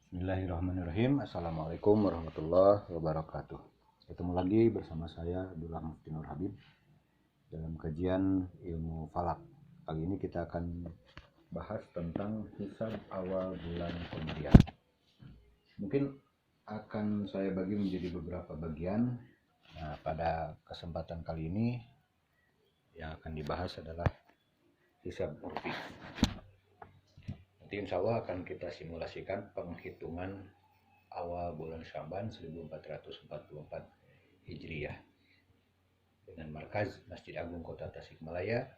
Bismillahirrahmanirrahim. Assalamualaikum warahmatullahi wabarakatuh. Ketemu lagi bersama saya Abdullah Mufti Nur Habib dalam kajian ilmu falak. Kali ini kita akan bahas tentang hisab awal bulan Komariah. Mungkin akan saya bagi menjadi beberapa bagian. Nah, pada kesempatan kali ini yang akan dibahas adalah hisab urfi. Nanti insya Allah akan kita simulasikan penghitungan awal bulan Syaban 1444 Hijriah dengan markaz Masjid Agung Kota Tasikmalaya,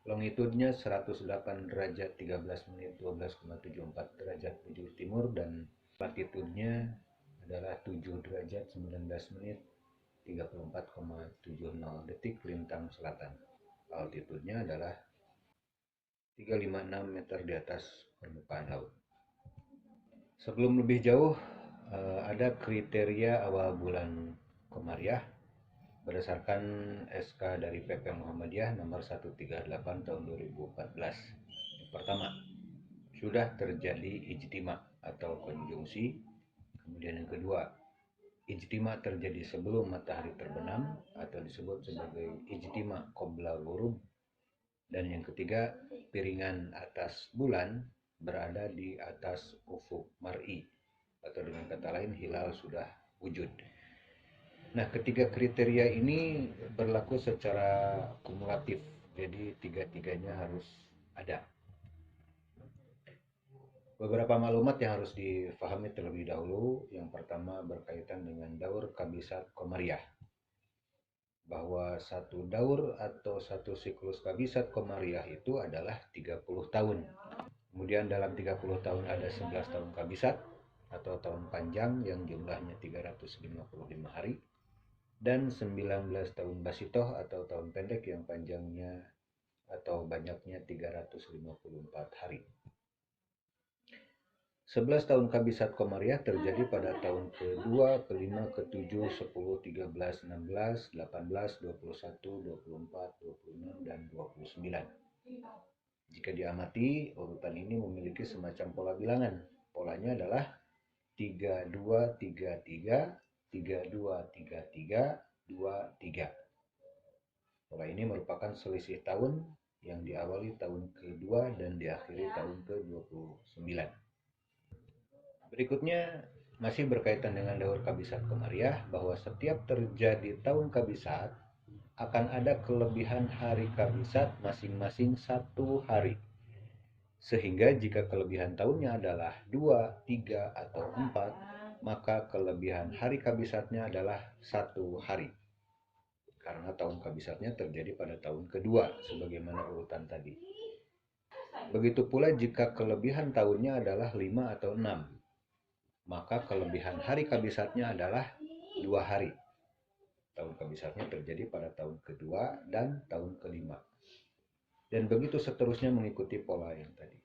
longitudenya 108 derajat 13 menit 12,74 derajat bujur timur, dan latitudenya adalah 7 derajat 19 menit 34,70 detik lintang selatan. Altitudenya adalah 356 meter di atas permukaan laut. Sebelum lebih jauh, ada kriteria awal bulan Komariah berdasarkan SK dari PP Muhammadiyah nomor 138 tahun 2014. Yang pertama, sudah terjadi ijtima atau konjungsi. Kemudian yang kedua, ijtima terjadi sebelum matahari terbenam atau disebut sebagai ijtima qabla ghurub. Dan yang ketiga, piringan atas bulan berada di atas ufuk mar'i, atau dengan kata lain hilal sudah wujud. Nah, ketiga kriteria ini berlaku secara kumulatif, jadi tiga-tiganya harus ada. Beberapa maklumat yang harus difahami terlebih dahulu. Yang pertama berkaitan dengan daur kabisat Komariah, bahwa satu daur atau satu siklus kabisat Komariah itu adalah 30 tahun. Kemudian dalam 30 tahun ada 11 tahun kabisat atau tahun panjang yang jumlahnya 355 hari, dan 19 tahun basitoh atau tahun pendek yang panjangnya atau banyaknya 354 hari. 11 tahun kabisat Komariah terjadi pada tahun ke-2, ke-5, ke-7, 10, 13, 16, 18, 21, 24, 26, dan 29. Jika diamati, urutan ini memiliki semacam pola bilangan. Polanya adalah 3233, 3233, 23. Pola ini merupakan selisih tahun yang diawali tahun kedua dan diakhiri tahun ke-29. Berikutnya masih berkaitan dengan daur kabisat Komariah, bahwa setiap terjadi tahun kabisat akan ada kelebihan hari kabisat masing-masing 1 hari. Sehingga jika kelebihan tahunnya adalah 2, 3, atau 4, maka kelebihan hari kabisatnya adalah 1 hari. Karena tahun kabisatnya terjadi pada tahun kedua, sebagaimana urutan tadi. Begitu pula jika kelebihan tahunnya adalah 5 atau 6, maka kelebihan hari kabisatnya adalah 2 hari. Tahun kabisatnya terjadi pada tahun kedua dan tahun kelima. Dan begitu seterusnya mengikuti pola yang tadi.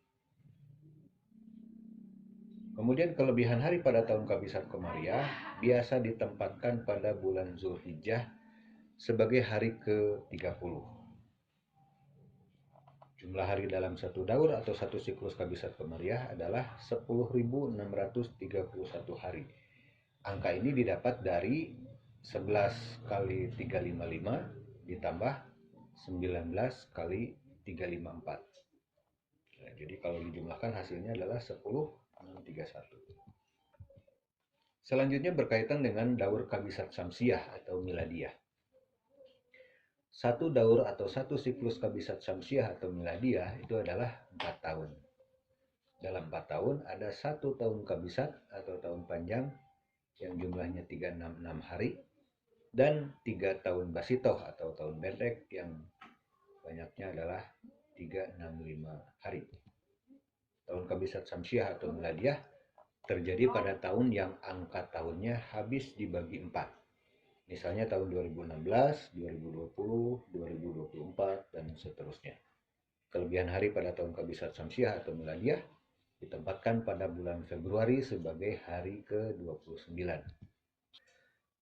Kemudian kelebihan hari pada tahun kabisat Komariah biasa ditempatkan pada bulan Zulhijjah sebagai hari ke-30. Jumlah hari dalam satu daur atau satu siklus kabisat Komariah adalah 10.631 hari. Angka ini didapat dari 11 kali 355 ditambah 19 kali 354. Nah, jadi kalau dijumlahkan hasilnya adalah 10.631. Selanjutnya berkaitan dengan daur kabisat Syamsiah atau Miladiyah. Satu daur atau satu siklus kabisat Syamsiah atau Miladiyah itu adalah 4 tahun. Dalam 4 tahun ada 1 tahun kabisat atau tahun panjang yang jumlahnya 366 hari, dan 3 tahun basitoh atau tahun pendek yang banyaknya adalah 365 hari. Tahun kabisat Syamsiah atau Miladiyah terjadi pada tahun yang angka tahunnya habis dibagi 4. Misalnya tahun 2016, 2020, 2024, dan seterusnya. Kelebihan hari pada tahun kabisat Syamsiah atau Miladiyah ditempatkan pada bulan Februari sebagai hari ke-29.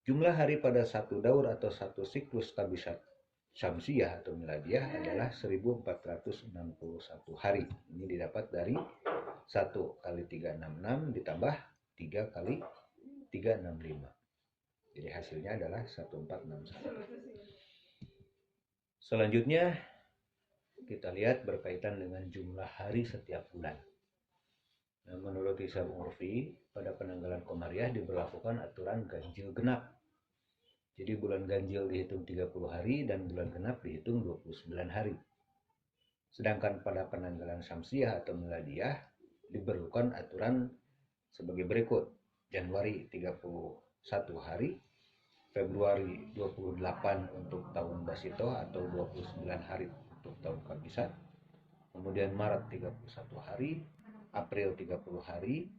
Jumlah hari pada satu daur atau satu siklus kabisat Syamsiah atau Miladiyah adalah 1461 hari. Ini didapat dari 1 kali 366 ditambah 3 kali 365. Jadi hasilnya adalah 1461. Selanjutnya kita lihat berkaitan dengan jumlah hari setiap bulan. Nah, menurut hisab urfi, pada penanggalan Komariah diberlakukan aturan ganjil genap. Jadi bulan ganjil dihitung 30 hari dan bulan genap dihitung 29 hari. Sedangkan pada penanggalan Syamsiah atau Miladiyah diperlukan aturan sebagai berikut. Januari 31 hari, Februari 28 untuk tahun Basito atau 29 hari untuk tahun Kabisat. Kemudian Maret 31 hari, April 30 hari,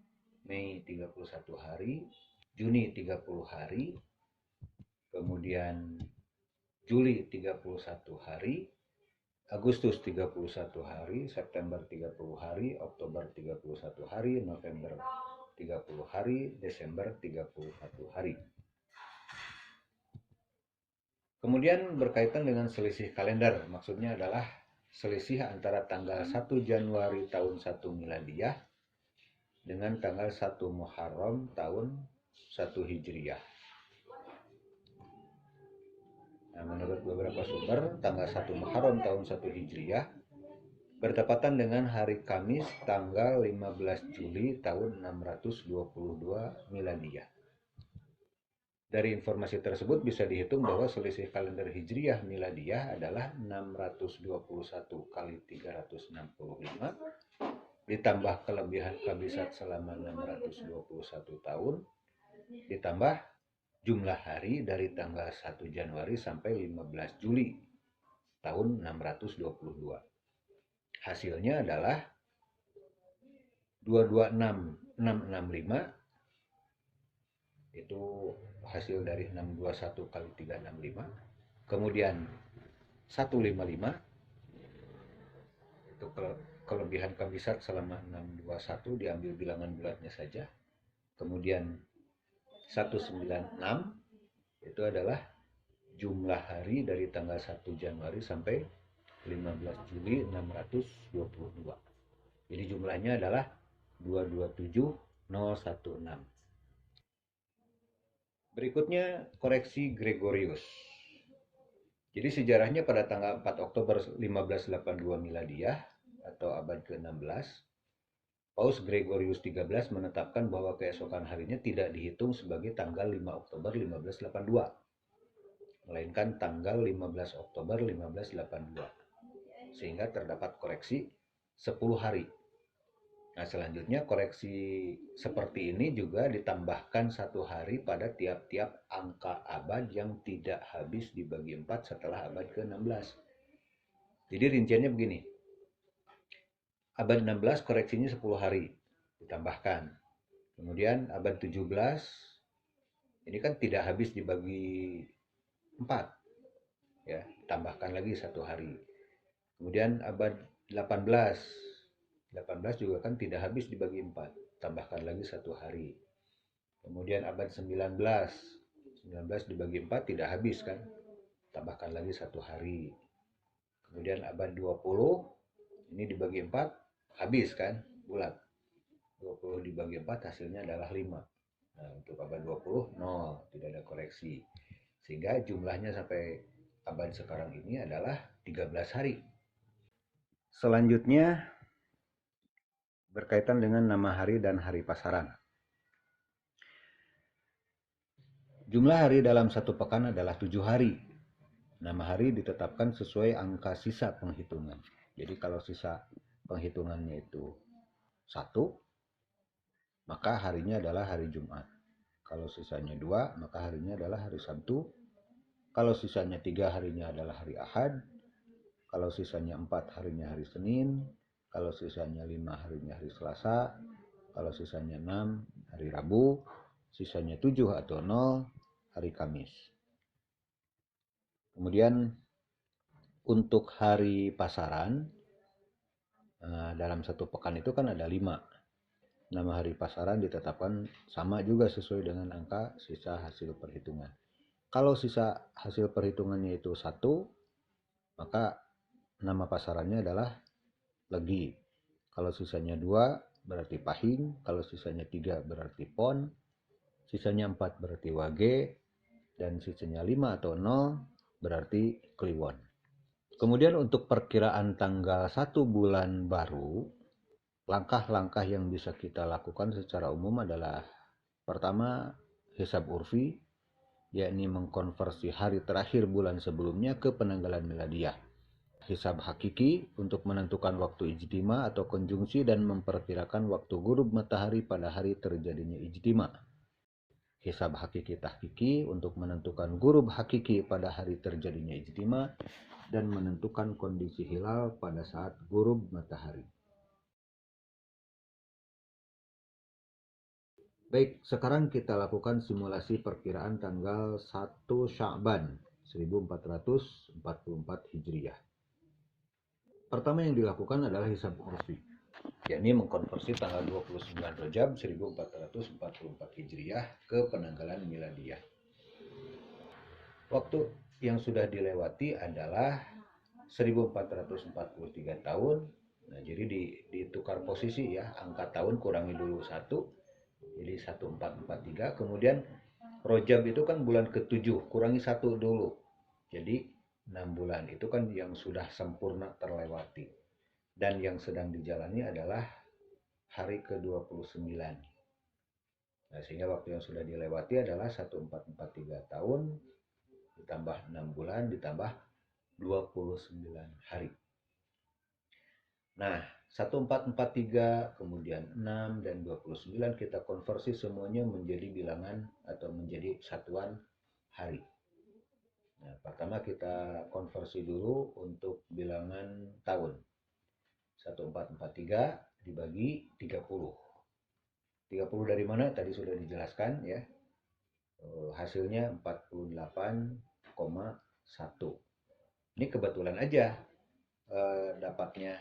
Mei 31 hari, Juni 30 hari, kemudian Juli 31 hari, Agustus 31 hari, September 30 hari, Oktober 31 hari, November 30 hari, Desember 31 hari. Kemudian berkaitan dengan selisih kalender, maksudnya adalah selisih antara tanggal 1 Januari tahun 1 Miladiyah dengan tanggal 1 Muharram tahun 1 Hijriyah. Nah, menurut beberapa sumber, tanggal 1 Muharram tahun 1 Hijriyah bertepatan dengan hari Kamis tanggal 15 Juli tahun 622 Miladiyah. Dari informasi tersebut bisa dihitung bahwa selisih kalender Hijriyah Miladiyah adalah 621 kali 365 ditambah kelebihan kabisat selama 621 tahun ditambah jumlah hari dari tanggal 1 Januari sampai 15 Juli tahun 622. Hasilnya adalah 226665. Itu hasil dari 621 kali 365. Kemudian 155 itu kelebihan kabisat selama 621 diambil bilangan bulatnya saja. Kemudian 196 itu adalah jumlah hari dari tanggal 1 Januari sampai 15 Juli 622. Jadi jumlahnya adalah 227016. Berikutnya koreksi Gregorius. Jadi sejarahnya pada tanggal 4 Oktober 1582 Miladiyah atau abad ke-16, Paus Gregorius XIII menetapkan bahwa keesokan harinya tidak dihitung sebagai tanggal 5 Oktober 1582, melainkan tanggal 15 Oktober 1582. Sehingga terdapat koreksi 10 hari. Nah, selanjutnya koreksi seperti ini juga ditambahkan 1 hari pada tiap-tiap angka abad yang tidak habis dibagi 4 setelah abad ke-16. Jadi rinciannya begini. Abad 16 koreksinya 10 hari ditambahkan. Kemudian abad 17 ini kan tidak habis dibagi 4. Ya, tambahkan lagi 1 hari. Kemudian abad 18 juga kan tidak habis dibagi 4, tambahkan lagi 1 hari. Kemudian abad 19 dibagi 4 tidak habis kan, tambahkan lagi 1 hari. Kemudian abad 20 ini dibagi 4 habis kan, bulat. 20 dibagi 4 hasilnya adalah 5. Nah, untuk abad 20 0, tidak ada koreksi. Sehingga jumlahnya sampai abad sekarang ini adalah 13 hari. Selanjutnya berkaitan dengan nama hari dan hari pasaran. Jumlah hari dalam satu pekan adalah 7 hari. Nama hari ditetapkan sesuai angka sisa penghitungan. Jadi kalau sisa penghitungannya itu 1, maka harinya adalah hari Jumat. Kalau sisanya 2, maka harinya adalah hari Sabtu. Kalau sisanya 3, harinya adalah hari Ahad. Kalau sisanya 4, harinya hari Senin. Kalau sisanya 5, harinya hari Selasa. Kalau sisanya 6, hari Rabu. Sisanya 7 atau 0, hari Kamis. Kemudian untuk hari pasaran, dalam satu pekan itu kan ada 5. Nama hari pasaran ditetapkan sama juga sesuai dengan angka sisa hasil perhitungan. Kalau sisa hasil perhitungannya itu 1, maka nama pasarannya adalah Legi. Kalau sisanya 2, berarti Pahing, kalau sisanya 3 berarti Pon, sisanya 4 berarti Wage, dan sisanya 5 atau 0 berarti Kliwon. Kemudian untuk perkiraan tanggal 1 bulan baru, langkah-langkah yang bisa kita lakukan secara umum adalah pertama, hisab urfi, yakni mengkonversi hari terakhir bulan sebelumnya ke penanggalan miladiah. Hisab hakiki untuk menentukan waktu ijtima atau konjungsi dan memperkirakan waktu ghurub matahari pada hari terjadinya ijtima. Hisab hakiki tahkiki untuk menentukan ghurub hakiki pada hari terjadinya ijtima dan menentukan kondisi hilal pada saat ghurub matahari. Baik, sekarang kita lakukan simulasi perkiraan tanggal 1 Sya'ban 1444 Hijriah. Pertama yang dilakukan adalah hisab urfi, yakni mengkonversi tanggal 29 Rajab 1444 Hijriah ke penanggalan miladiah. Waktu yang sudah dilewati adalah 1443 tahun. Nah, jadi ditukar posisi ya, angka tahun kurangi dulu 1. Jadi 1443, kemudian Rojab itu kan bulan ke-7, kurangi 1 dulu. Jadi 6 bulan itu kan yang sudah sempurna terlewati. Dan yang sedang dijalani adalah hari ke-29. Nah, sehingga waktu yang sudah dilewati adalah 1443 tahun ditambah 6 bulan ditambah 29 hari. Nah, 1443, kemudian 6 dan 29 kita konversi semuanya menjadi bilangan atau menjadi satuan hari. Nah, pertama kita konversi dulu untuk bilangan tahun. 1443 dibagi 30. 30 dari mana? Tadi sudah dijelaskan ya. Hasilnya 48,1. Ini kebetulan aja dapatnya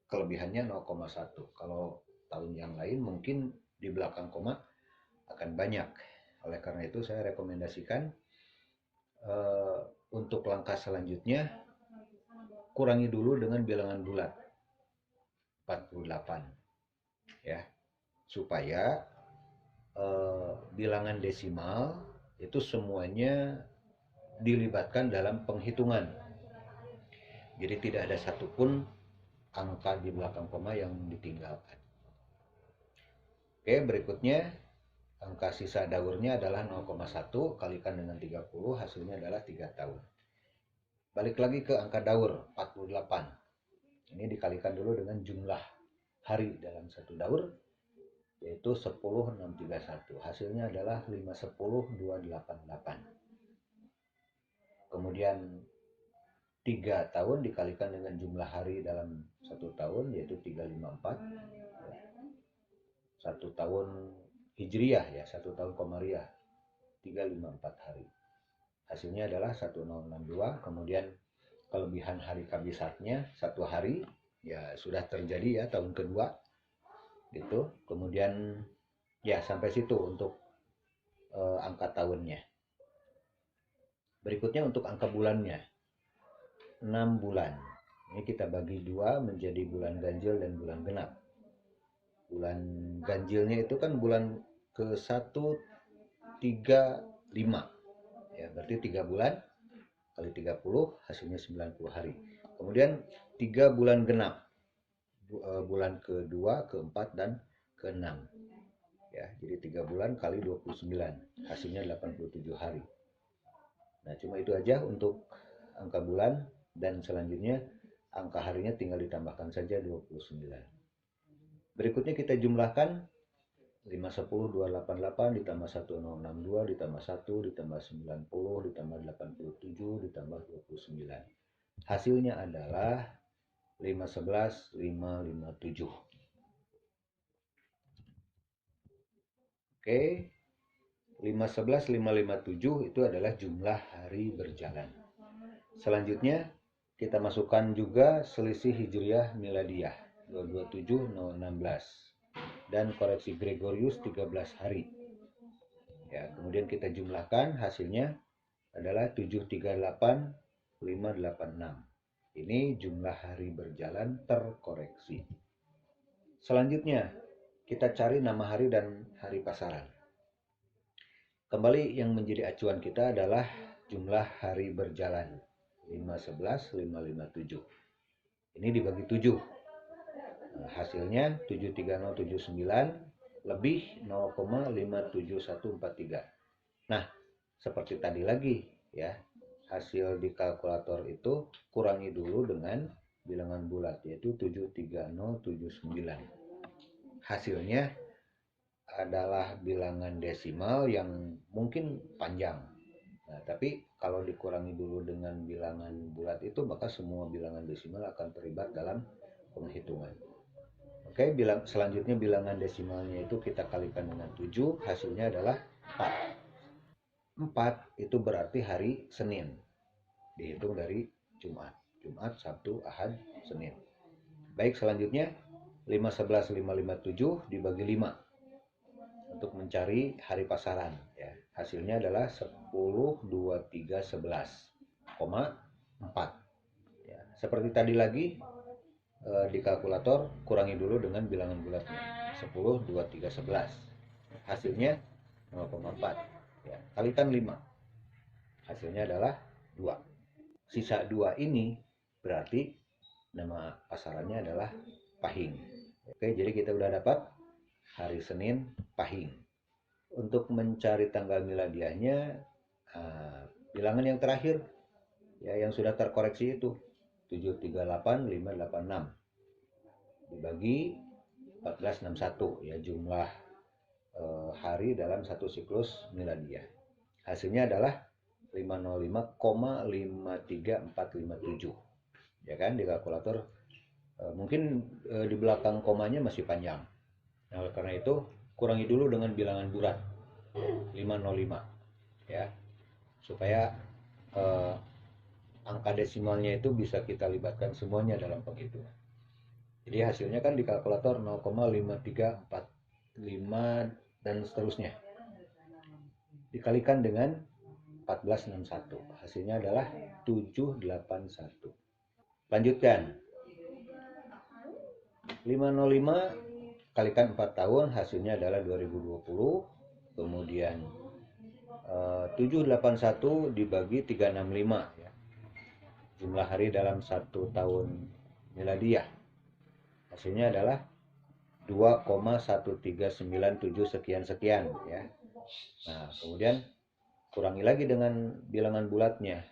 kelebihannya 0,1. Kalau tahun yang lain mungkin di belakang koma akan banyak. Oleh karena itu saya rekomendasikan untuk langkah selanjutnya kurangi dulu dengan bilangan bulat 48 ya, supaya bilangan desimal itu semuanya dilibatkan dalam penghitungan. Jadi tidak ada satupun angka di belakang koma yang ditinggalkan. Oke, berikutnya angka sisa daurnya adalah 0,1 kalikan dengan 30, hasilnya adalah 3 tahun. Balik lagi ke angka daur 48. Ini dikalikan dulu dengan jumlah hari dalam satu daur, yaitu 10,631. Hasilnya adalah 510,288. Kemudian 3 tahun dikalikan dengan jumlah hari dalam satu tahun, yaitu 354. 1 tahun Hijriah ya, 1 tahun Komariah 354 hari. Hasilnya adalah 1062. Kemudian kelebihan hari kabisatnya 1 hari ya sudah terjadi ya tahun kedua gitu. Kemudian ya sampai situ untuk angka tahunnya. Berikutnya untuk angka bulannya 6 bulan. Ini kita bagi 2 menjadi bulan ganjil dan bulan genap. Bulan ganjilnya itu kan bulan ke-1, 3, 5 ya, berarti 3 bulan kali 30 hasilnya 90 hari. Kemudian 3 bulan genap, bulan ke-2, ke-4 dan ke-6 ya, jadi 3 bulan kali 29 hasilnya 87 hari. Nah, cuma itu aja untuk angka bulan, dan selanjutnya angka harinya tinggal ditambahkan saja 29. Berikutnya kita jumlahkan 510 288 ditambah 1062 ditambah 1 ditambah 90 ditambah 87 ditambah 29. Hasilnya adalah 511 557. Oke. 511 557 itu adalah jumlah hari berjalan. Selanjutnya kita masukkan juga selisih hijriah miladiah 227016 dan koreksi Gregorius 13 hari. Ya, kemudian kita jumlahkan, hasilnya adalah 738586. Ini jumlah hari berjalan terkoreksi. Selanjutnya, kita cari nama hari dan hari pasaran. Kembali yang menjadi acuan kita adalah jumlah hari berjalan. 511, 557. Ini dibagi 7. Nah, hasilnya 73079 lebih 0,57143. Nah, seperti tadi lagi ya, hasil di kalkulator itu kurangi dulu dengan bilangan bulat yaitu 73079. Hasilnya adalah bilangan desimal yang mungkin panjang. Nah, tapi kalau dikurangi dulu dengan bilangan bulat itu maka semua bilangan desimal akan terlibat dalam penghitungan. Oke, selanjutnya bilangan desimalnya itu kita kalikan dengan 7, hasilnya adalah 4. 4 itu berarti hari Senin. Dihitung dari Jumat. Jumat, Sabtu, Ahad, Senin. Baik, selanjutnya 511 557 dibagi 5 untuk mencari hari pasaran ya. Hasilnya adalah 10 23 11,4 ya. Seperti tadi lagi di kalkulator kurangi dulu dengan bilangan bulatnya 10 23 11. Hasilnya 0,4 ya. Kalikan 5. Hasilnya adalah 2. Sisa 2 ini berarti nama pasarannya adalah Pahing. Oke, jadi kita udah dapat hari Senin Pahing. Untuk mencari tanggal miladiahnya, bilangan yang terakhir ya yang sudah terkoreksi itu 738586 dibagi 1461 ya jumlah hari dalam satu siklus miladiah. Hasilnya adalah 505,53457 ya kan di kalkulator. Mungkin di belakang komanya masih panjang. Nah, oleh karena itu kurangi dulu dengan bilangan bulat 505 ya supaya angka desimalnya itu bisa kita libatkan semuanya dalam penghitungan. Jadi hasilnya kan di kalkulator 0,5345 dan seterusnya. Dikalikan dengan 1461. Hasilnya adalah 781. Lanjutkan. 505 kalikan 4 tahun hasilnya adalah 2020. Kemudian 781 dibagi 365 ya. Jumlah hari dalam satu tahun miladiah. Hasilnya adalah 2,1397 sekian-sekian ya. Nah, kemudian kurangi lagi dengan bilangan bulatnya.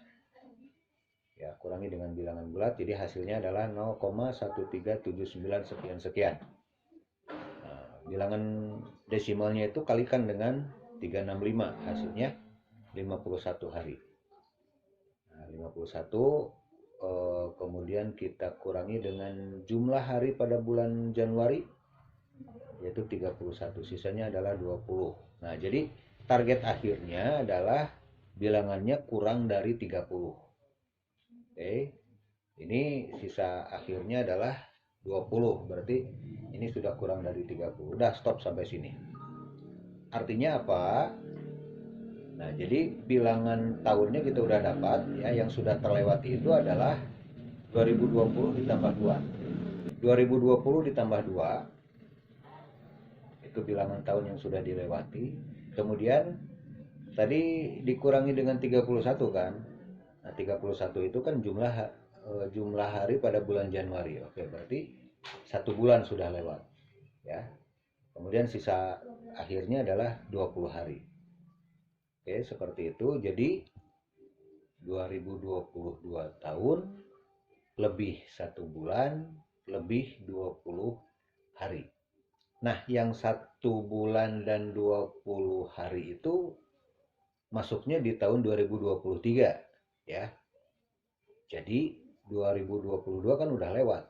Ya, kurangi dengan bilangan bulat jadi hasilnya adalah 0,1379 sekian-sekian. Nah, bilangan desimalnya itu kalikan dengan 365 hasilnya 51 hari. Nah, 51 kemudian kita kurangi dengan jumlah hari pada bulan Januari yaitu 31, sisanya adalah 20. Nah, jadi target akhirnya adalah bilangannya kurang dari 30. Oke. Ini sisa akhirnya adalah 20. Berarti ini sudah kurang dari 30. Udah stop sampai sini. Artinya apa? Nah, jadi bilangan tahunnya kita udah dapat ya, yang sudah terlewati itu adalah 2020 ditambah 2. 2020 ditambah 2 itu bilangan tahun yang sudah dilewati. Kemudian tadi dikurangi dengan 31 kan. Nah, 31 itu kan jumlah hari pada bulan Januari. Oke, berarti 1 bulan sudah lewat ya. Kemudian sisa akhirnya adalah 20 hari. Oke, seperti itu. Jadi 2022 tahun lebih 1 bulan lebih 20 hari. Nah, yang 1 bulan dan 20 hari itu masuknya di tahun 2023 ya. Jadi 2022 kan udah lewat.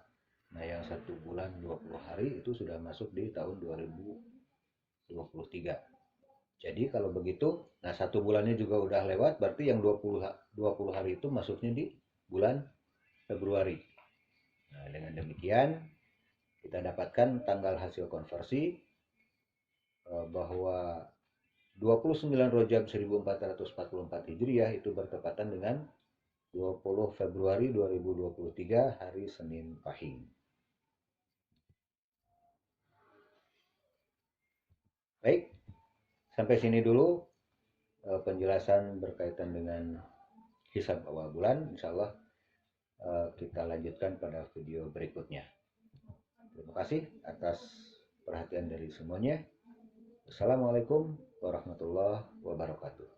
Nah, yang 1 bulan 20 hari itu sudah masuk di tahun 2023. Jadi kalau begitu, nah 1 bulannya juga udah lewat, berarti yang 20 hari itu masuknya di bulan Februari. Nah, dengan demikian kita dapatkan tanggal hasil konversi bahwa 29 Rajab 1444 Hijriah itu bertepatan dengan 20 Februari 2023 hari Senin Pahing. Baik, sampai sini dulu penjelasan berkaitan dengan hisab awal bulan. Insya Allah kita lanjutkan pada video berikutnya. Terima kasih atas perhatian dari semuanya. Assalamualaikum warahmatullahi wabarakatuh.